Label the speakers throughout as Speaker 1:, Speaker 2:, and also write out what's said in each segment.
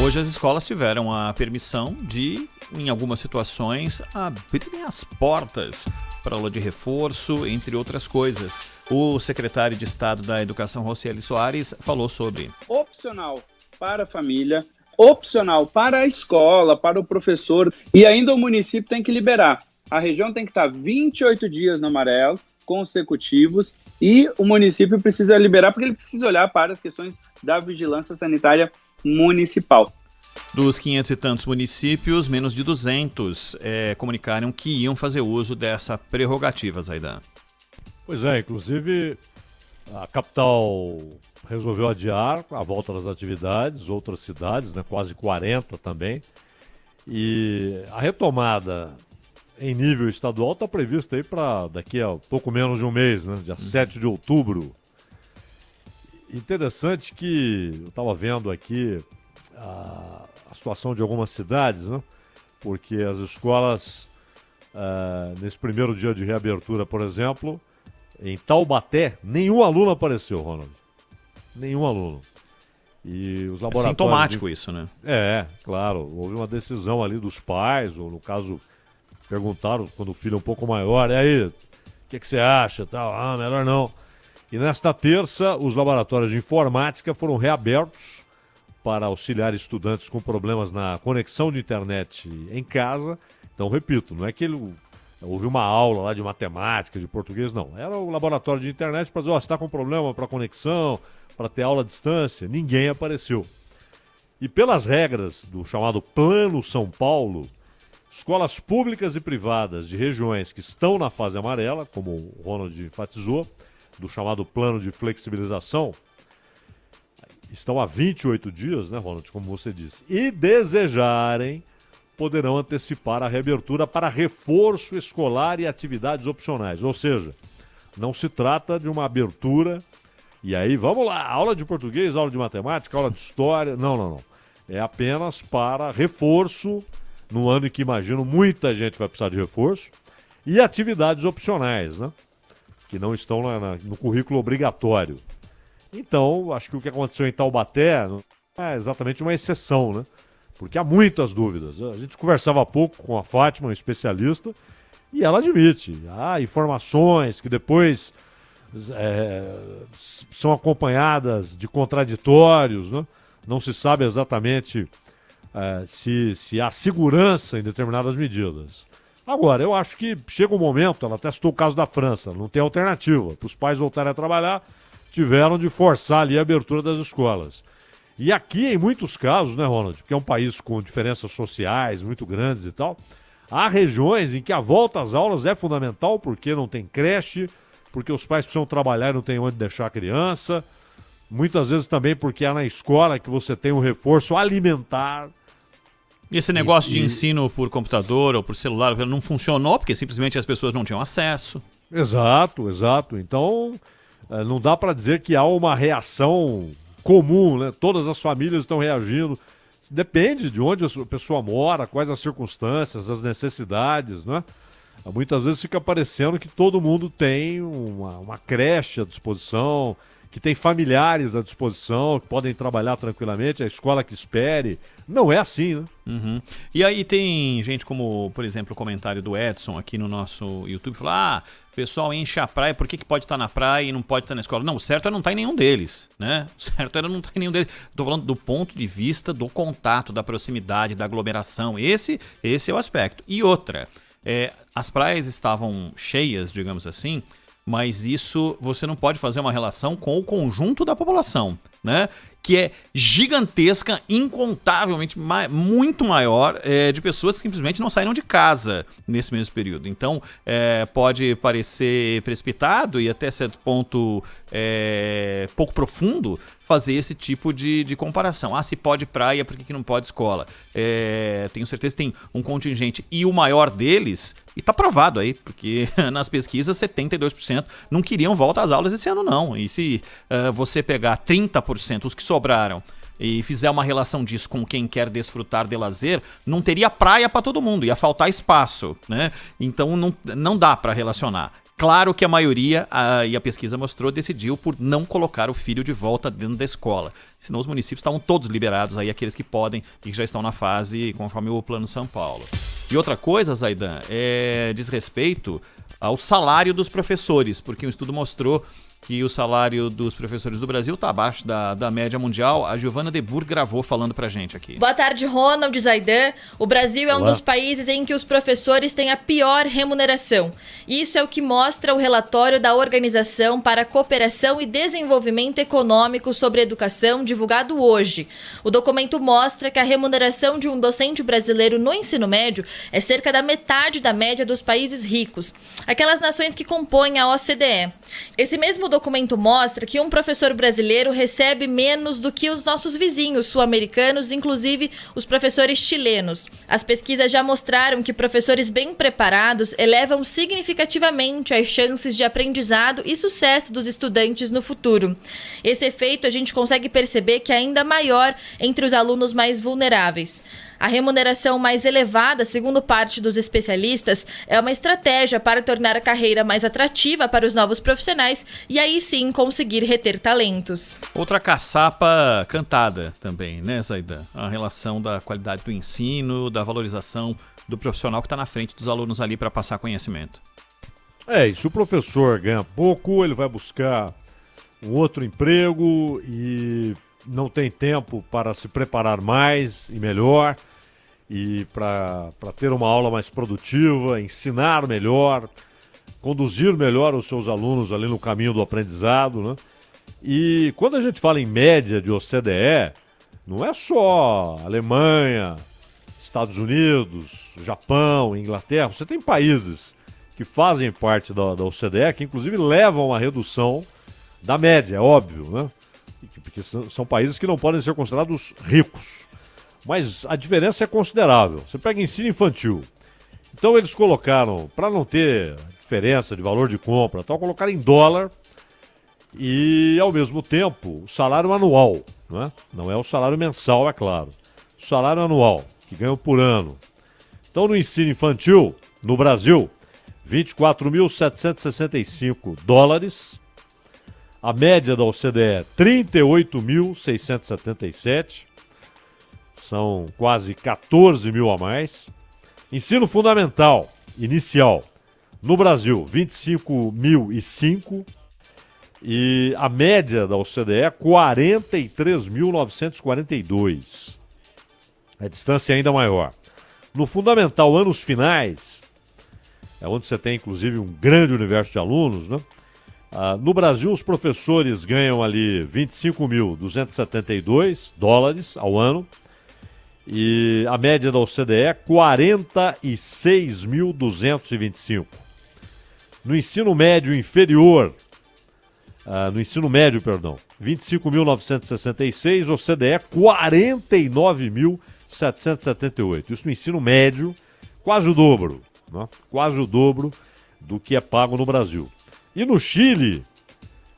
Speaker 1: Hoje as escolas tiveram a permissão de, em algumas situações, abrirem as portas para aula de reforço, entre outras coisas. O secretário de Estado da Educação, Rocieli Soares, falou sobre.
Speaker 2: Opcional para a família, opcional para a escola, para o professor, e ainda o município tem que liberar. A região tem que estar 28 dias no amarelo, consecutivos, e o município precisa liberar porque ele precisa olhar para as questões da vigilância sanitária municipal.
Speaker 1: Dos 500 e tantos municípios, menos de 200 comunicaram que iam fazer uso dessa prerrogativa, Zaidan.
Speaker 3: Pois é, inclusive a capital resolveu adiar a volta das atividades, outras cidades, né, quase 40 também, e a retomada em nível estadual está prevista aí para daqui a pouco menos de um mês, né, dia 7 de outubro. Interessante que eu estava vendo aqui a situação de algumas cidades, né? Porque as escolas, nesse primeiro dia de reabertura, por exemplo, em Taubaté, nenhum aluno apareceu, Ronald. Nenhum aluno. E os laboratórios...
Speaker 1: É sintomático isso, né?
Speaker 3: Claro. Houve uma decisão ali dos pais, ou no caso, perguntaram quando o filho é um pouco maior, e aí, o que você acha? Tal? Melhor não. E nesta terça, os laboratórios de informática foram reabertos para auxiliar estudantes com problemas na conexão de internet em casa. Então, repito, não é que houve uma aula lá de matemática, de português, não. Era o laboratório de internet para dizer, você está com problema para conexão, para ter aula à distância. Ninguém apareceu. E pelas regras do chamado Plano São Paulo, escolas públicas e privadas de regiões que estão na fase amarela, como o Ronald enfatizou, do chamado plano de flexibilização, estão há 28 dias, né, Ronald, como você disse, e desejarem, poderão antecipar a reabertura para reforço escolar e atividades opcionais. Ou seja, não se trata de uma abertura, e aí, vamos lá, aula de português, aula de matemática, aula de história, não. É apenas para reforço, no ano em que imagino muita gente vai precisar de reforço, e atividades opcionais, né? Que não estão no currículo obrigatório. Então, acho que o que aconteceu em Taubaté é exatamente uma exceção, né? Porque há muitas dúvidas. A gente conversava há pouco com a Fátima, uma especialista, e ela admite. Há informações que depois são acompanhadas de contraditórios, né? Não se sabe exatamente se há segurança em determinadas medidas. Agora, eu acho que chega um momento, ela até citou o caso da França, não tem alternativa. Para os pais voltarem a trabalhar, tiveram de forçar ali a abertura das escolas. E aqui, em muitos casos, né, Ronald, que é um país com diferenças sociais muito grandes e tal, há regiões em que a volta às aulas é fundamental porque não tem creche, porque os pais precisam trabalhar e não tem onde deixar a criança, muitas vezes também porque é na escola que você tem um reforço alimentar.
Speaker 1: E esse negócio de ensino por computador ou por celular não funcionou porque simplesmente as pessoas não tinham acesso.
Speaker 3: Exato. Então, não dá para dizer que há uma reação comum, né? Todas as famílias estão reagindo. Depende de onde a pessoa mora, quais as circunstâncias, as necessidades, né? Muitas vezes fica parecendo que todo mundo tem uma creche à disposição, que tem familiares à disposição, que podem trabalhar tranquilamente, a escola que espere. Não é assim, né?
Speaker 1: Uhum. E aí tem gente como, por exemplo, o comentário do Edson aqui no nosso YouTube, falou, o pessoal enche a praia, por que pode estar na praia e não pode estar na escola? Não, o certo é não estar em nenhum deles, né? O certo era não estar em nenhum deles. Estou falando do ponto de vista do contato, da proximidade, da aglomeração. Esse é o aspecto. E outra, as praias estavam cheias, digamos assim, mas isso você não pode fazer uma relação com o conjunto da população, né? Que é gigantesca, incontavelmente muito maior, de pessoas que simplesmente não saíram de casa nesse mesmo período. Então, pode parecer precipitado e até certo ponto pouco profundo fazer esse tipo de comparação. Se pode praia, por que não pode escola? Tenho certeza que tem um contingente, e o maior deles, e está provado aí, porque nas pesquisas 72% não queriam volta às aulas esse ano não. E se você pegar 30%, os que sobraram, e fizer uma relação disso com quem quer desfrutar de lazer, não teria praia para todo mundo, ia faltar espaço, né? Então não dá para relacionar. Claro que a maioria, e a pesquisa mostrou, decidiu por não colocar o filho de volta dentro da escola. Senão os municípios estavam todos liberados, aí aqueles que podem e que já estão na fase conforme o Plano São Paulo. E outra coisa, Zaidan, diz respeito ao salário dos professores, porque um estudo mostrou que o salário dos professores do Brasil está abaixo da média mundial. A Giovana Debur gravou falando pra gente aqui.
Speaker 4: Boa tarde, Ronald e Zaidan. O Brasil é um
Speaker 3: Olá.
Speaker 4: dos países em que os professores têm a pior remuneração. Isso é o que mostra o relatório da Organização para a Cooperação e Desenvolvimento Econômico sobre Educação, divulgado hoje. O documento mostra que a remuneração de um docente brasileiro no ensino médio é cerca da metade da média dos países ricos, aquelas nações que compõem a OCDE. Esse mesmo documento mostra que um professor brasileiro recebe menos do que os nossos vizinhos sul-americanos, inclusive os professores chilenos. As pesquisas já mostraram que professores bem preparados elevam significativamente as chances de aprendizado e sucesso dos estudantes no futuro. Esse efeito a gente consegue perceber que é ainda maior entre os alunos mais vulneráveis. A remuneração mais elevada, segundo parte dos especialistas, é uma estratégia para tornar a carreira mais atrativa para os novos profissionais e aí sim conseguir reter talentos.
Speaker 1: Outra caçapa cantada também, né, Zaidan? A relação da qualidade do ensino, da valorização do profissional que está na frente dos alunos ali para passar conhecimento.
Speaker 3: E se o professor ganha pouco, ele vai buscar um outro emprego e não tem tempo para se preparar mais e melhor e para ter uma aula mais produtiva, ensinar melhor, conduzir melhor os seus alunos ali no caminho do aprendizado, né? E quando a gente fala em média de OCDE, não é só Alemanha, Estados Unidos, Japão, Inglaterra. Você tem países que fazem parte da OCDE que inclusive levam a redução da média, é óbvio, né? Porque são países que não podem ser considerados ricos. Mas a diferença é considerável. Você pega ensino infantil. Então eles colocaram, para não ter diferença de valor de compra, tal, colocaram em dólar e, ao mesmo tempo, o salário anual. Não é o salário mensal, é claro. O salário anual, que ganham por ano. Então, no ensino infantil, no Brasil, 24.765 dólares. A média da OCDE, 38.677. São quase 14 mil a mais. Ensino fundamental, inicial, no Brasil, 25.005. E a média da OCDE, 43.942. A distância é ainda maior. No fundamental, anos finais, é onde você tem, inclusive, um grande universo de alunos, né? No Brasil, os professores ganham ali 25.272 dólares ao ano. E a média da OCDE é 46.225. No ensino médio inferior, 25.966, OCDE 49.778. Isso no ensino médio, quase o dobro, né? Quase o dobro do que é pago no Brasil. E no Chile,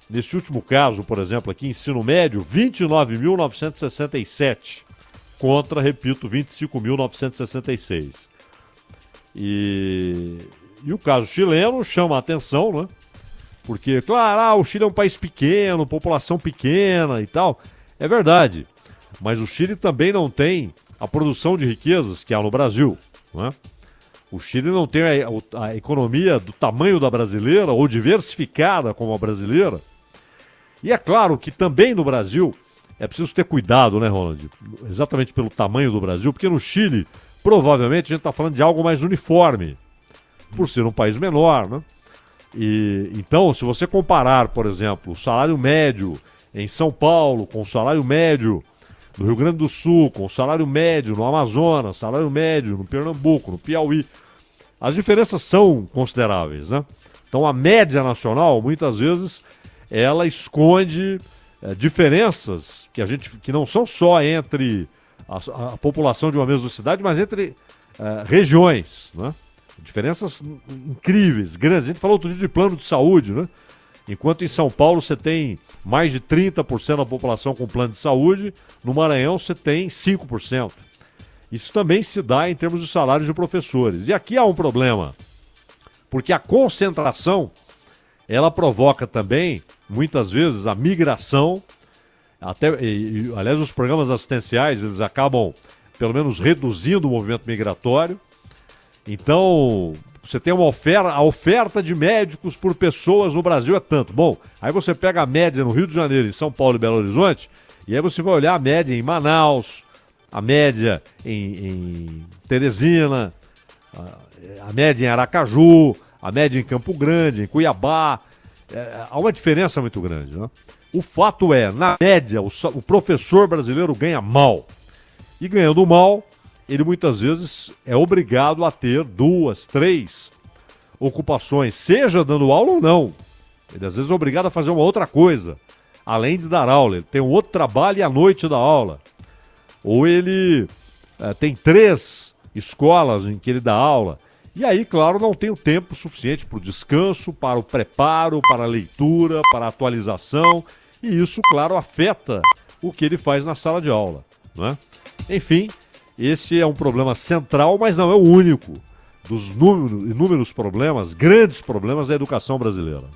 Speaker 3: nesse último caso, por exemplo, aqui, ensino médio, 29.967. Contra, repito, 25.966. E o caso chileno chama a atenção, né? Porque, claro, o Chile é um país pequeno, população pequena e tal. É verdade. Mas o Chile também não tem a produção de riquezas que há no Brasil, não é? O Chile não tem a economia do tamanho da brasileira ou diversificada como a brasileira. E é claro que também no Brasil é preciso ter cuidado, né, Ronald? Exatamente pelo tamanho do Brasil, porque no Chile, provavelmente, a gente está falando de algo mais uniforme, por ser um país menor, né? E, então, se você comparar, por exemplo, o salário médio em São Paulo com o salário médio no Rio Grande do Sul, com o salário médio no Amazonas, salário médio no Pernambuco, no Piauí, as diferenças são consideráveis, né? Então, a média nacional, muitas vezes, ela esconde diferenças que não são só entre a população de uma mesma cidade, mas entre regiões, né? Diferenças incríveis, grandes. A gente falou outro dia de plano de saúde, né? Enquanto em São Paulo você tem mais de 30% da população com plano de saúde, no Maranhão você tem 5%. Isso também se dá em termos de salários de professores. E aqui há um problema, porque a concentração ela provoca também, muitas vezes, a migração. Aliás, os programas assistenciais, eles acabam, pelo menos, reduzindo o movimento migratório. Então, você tem uma oferta, a oferta de médicos por pessoas no Brasil é tanto. Bom, aí você pega a média no Rio de Janeiro, em São Paulo e Belo Horizonte, e aí você vai olhar a média em Manaus, a média em Teresina, a média em Aracaju, a média em Campo Grande, em Cuiabá. Há uma diferença muito grande, né? O fato é, na média, o professor brasileiro ganha mal. E ganhando mal, ele muitas vezes é obrigado a ter 2, 3 ocupações, seja dando aula ou não. Ele às vezes é obrigado a fazer uma outra coisa, além de dar aula. Ele tem um outro trabalho e à noite da aula. Ou ele tem 3 escolas em que ele dá aula. E aí, claro, não tem o tempo suficiente para o descanso, para o preparo, para a leitura, para a atualização. E isso, claro, afeta o que ele faz na sala de aula, né? Enfim, esse é um problema central, mas não é o único dos inúmeros problemas, grandes problemas da educação brasileira.